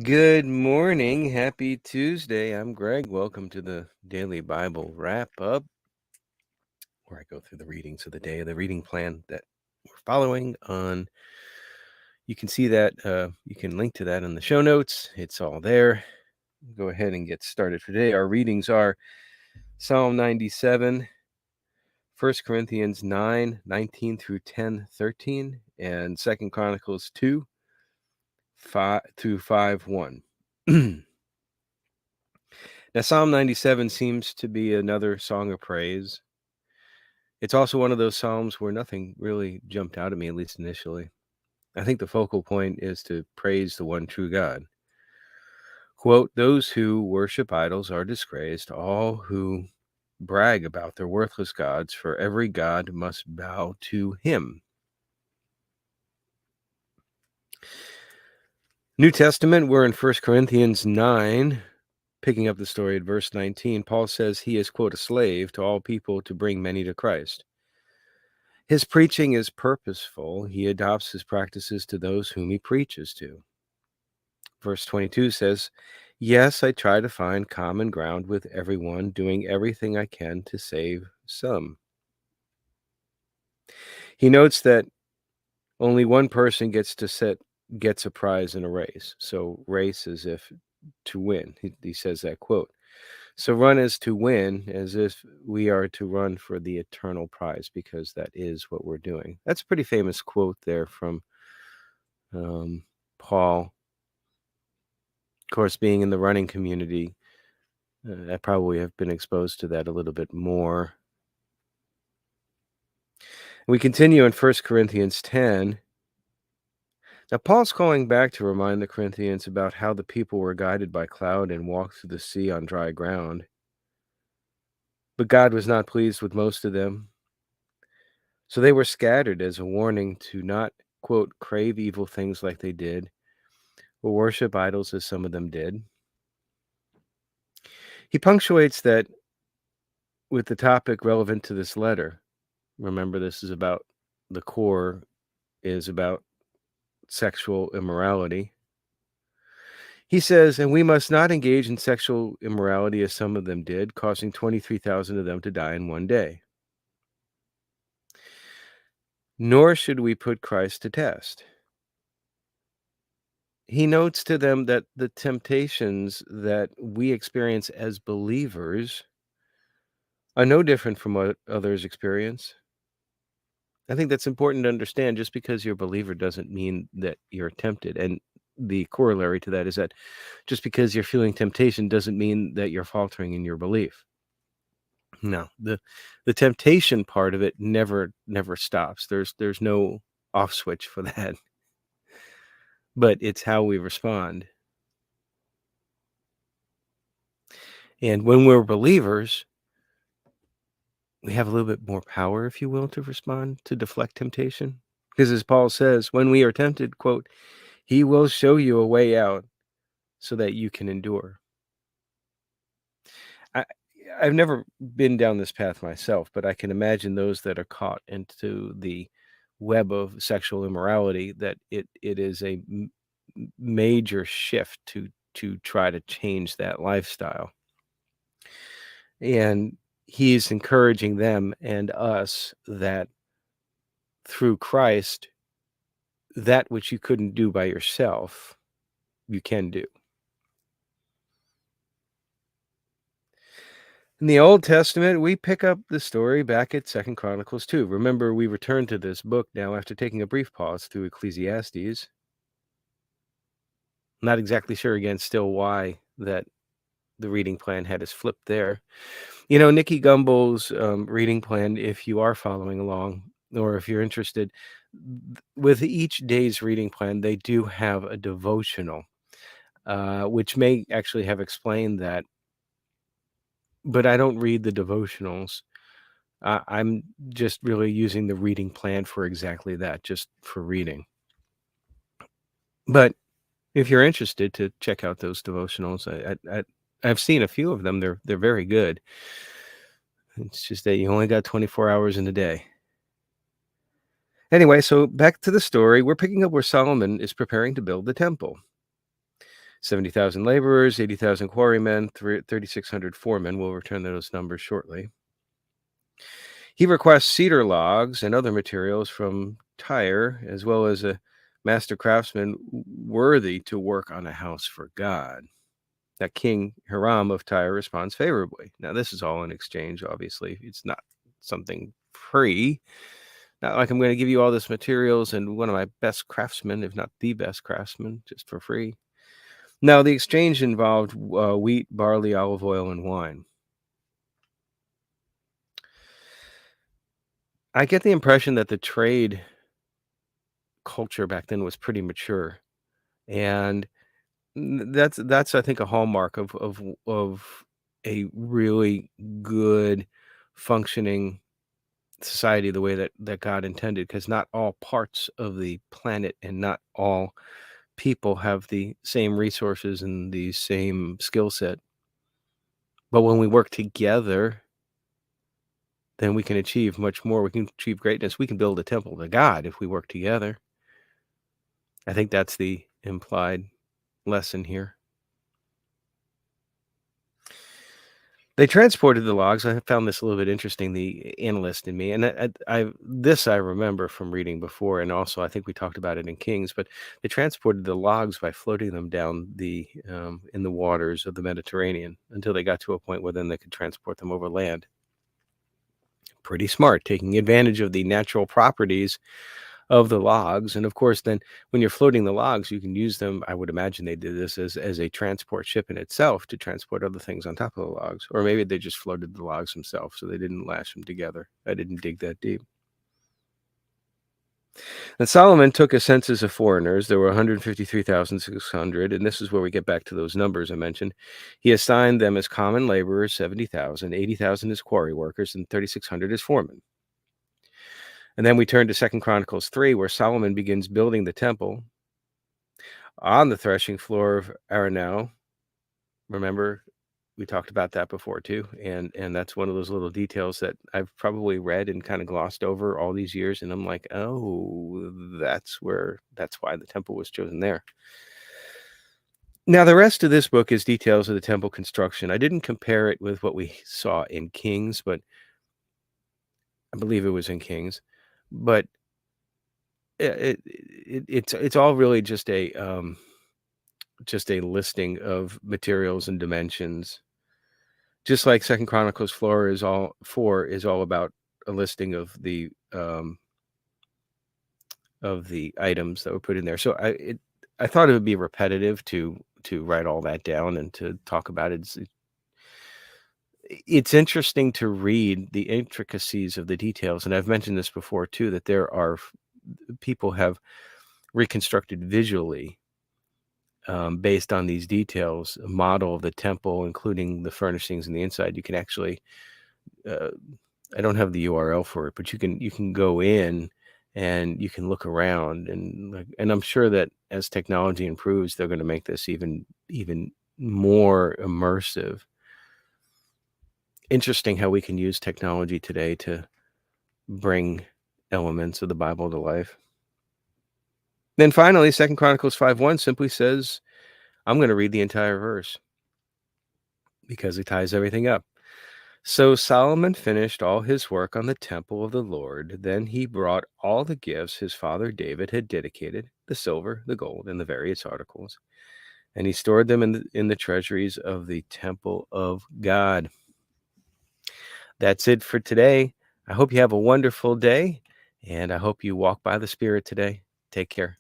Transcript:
Good morning. Happy Tuesday. I'm Greg. Welcome to the Daily Bible Wrap Up, where I go through the readings of the day, the reading plan that we're following on. You can see that, you can link to that in the show notes. It's all there. Go ahead and get started today. Our readings are Psalm 97, 1 Corinthians 9, 19 through 10, 13, and 2 Chronicles 2, 5 through 5, 1. Now, Psalm 97 seems to be another song of praise. It's also one of those psalms where nothing really jumped out at me, at least initially. I think the focal point is to praise the one true God. Quote, "Those who worship idols are disgraced, all who brag about their worthless gods, for every god must bow to him." New Testament, we're in 1 Corinthians 9, picking up the story at verse 19. Paul says he is, quote, "a slave to all people to bring many to Christ." His preaching is purposeful. He adopts his practices to those whom he preaches to. Verse 22 says, "Yes, I try to find common ground with everyone, doing everything I can to save some." He notes that only one person gets a prize in a race. So race is if to win. He says that quote. So run is to win, as if we are to run for the eternal prize, because that is what we're doing. That's a pretty famous quote there from Paul. Of course, being in the running community, I probably have been exposed to that a little bit more. We continue in 1 Corinthians 10. Now, Paul's calling back to remind the Corinthians about how the people were guided by cloud and walked through the sea on dry ground. But God was not pleased with most of them. So they were scattered as a warning to not, quote, crave evil things like they did, or worship idols as some of them did. He punctuates that with the topic relevant to this letter. Remember, this is about the core is about sexual immorality. He says, "And we must not engage in sexual immorality as some of them did, causing 23,000 of them to die in one day. Nor should we put Christ to test." He notes to them that the temptations that we experience as believers are no different from what others experience. I think that's important to understand. Just because you're a believer doesn't mean that you're tempted. And the corollary to that is that just because you're feeling temptation doesn't mean that you're faltering in your belief. No, the temptation part of it never stops. There's no off switch for that. But it's how we respond. And when we're believers, we have a little bit more power, if you will, to respond, to deflect temptation. Because as Paul says, when we are tempted, quote, "He will show you a way out so that you can endure." I've never been down this path myself, but I can imagine those that are caught into the web of sexual immorality, that it is a major shift to try to change that lifestyle. And he's encouraging them and us that through Christ, that which you couldn't do by yourself, you can do. In the Old Testament, we pick up the story back at 2 Chronicles 2. Remember, we return to this book now after taking a brief pause through Ecclesiastes. Not exactly sure, again, still why that the reading plan had us flipped there. You know, Nikki Gumbel's reading plan, if you are following along, or if you're interested, with each day's reading plan, they do have a devotional, which may actually have explained that. But I don't read the devotionals. I'm just really using the reading plan for exactly that, just for reading. But if you're interested to check out those devotionals, I've seen a few of them. They're very good. It's just that you only got 24 hours in a day. Anyway, so back to the story. We're picking up where Solomon is preparing to build the temple. 70,000 laborers, 80,000 quarrymen, 3,600 foremen. We'll return those numbers shortly. He requests cedar logs and other materials from Tyre, as well as a master craftsman worthy to work on a house for God. That King Hiram of Tyre responds favorably. Now, this is all in exchange, obviously. It's not something free. Not like I'm going to give you all this materials and one of my best craftsmen, if not the best craftsman, just for free. Now, the exchange involved wheat, barley, olive oil, and wine. I get the impression that the trade culture back then was pretty mature, and that's I think a hallmark of a really good functioning society the way that God intended, because not all parts of the planet and not all people have the same resources and the same skill set. But when we work together, then we can achieve much more. We can achieve greatness. We can build a temple to God if we work together. I think that's the implied lesson here. They transported the logs. I found this a little bit interesting, the analyst in me, and I remember from reading before, and also I think we talked about it in Kings. But they transported the logs by floating them down in the waters of the Mediterranean until they got to a point where then they could transport them over land. Pretty smart, taking advantage of the natural properties of the logs. And of course, then when you're floating the logs, you can use them. I would imagine they did this as a transport ship in itself to transport other things on top of the logs. Or maybe they just floated the logs themselves, so they didn't lash them together. I didn't dig that deep. And Solomon took a census of foreigners. There were 153,600, and this is where we get back to those numbers I mentioned. He assigned them as common laborers, 70,000, 80,000 as quarry workers, and 3,600 as foremen. And then we turn to 2 Chronicles 3, where Solomon begins building the temple on the threshing floor of Aronow. Remember, we talked about that before too, and that's one of those little details that I've probably read and kind of glossed over all these years, and I'm like, oh, that's why the temple was chosen there. Now, the rest of this book is details of the temple construction. I didn't compare it with what we saw in Kings, but I believe it was in Kings. But it's all really just a listing of materials and dimensions, just like 2 Chronicles 4 is all about a listing of the items that were put in there. So I thought it would be repetitive to write all that down and to talk about it. It's interesting to read the intricacies of the details, and I've mentioned this before too, that there are people have reconstructed visually, based on these details, a model of the temple, including the furnishings and the inside. You can actually, I don't have the URL for it, but you can go in and you can look around, and I'm sure that as technology improves, they're going to make this even more immersive. Interesting how we can use technology today to bring elements of the Bible to life. Then finally, 2 Chronicles 5:1 simply says, I'm going to read the entire verse because it ties everything up. So Solomon finished all his work on the temple of the Lord. Then he brought all the gifts his father David had dedicated, the silver, the gold, and the various articles, and he stored them in the treasuries of the temple of God. That's it for today. I hope you have a wonderful day, and I hope you walk by the Spirit today. Take care.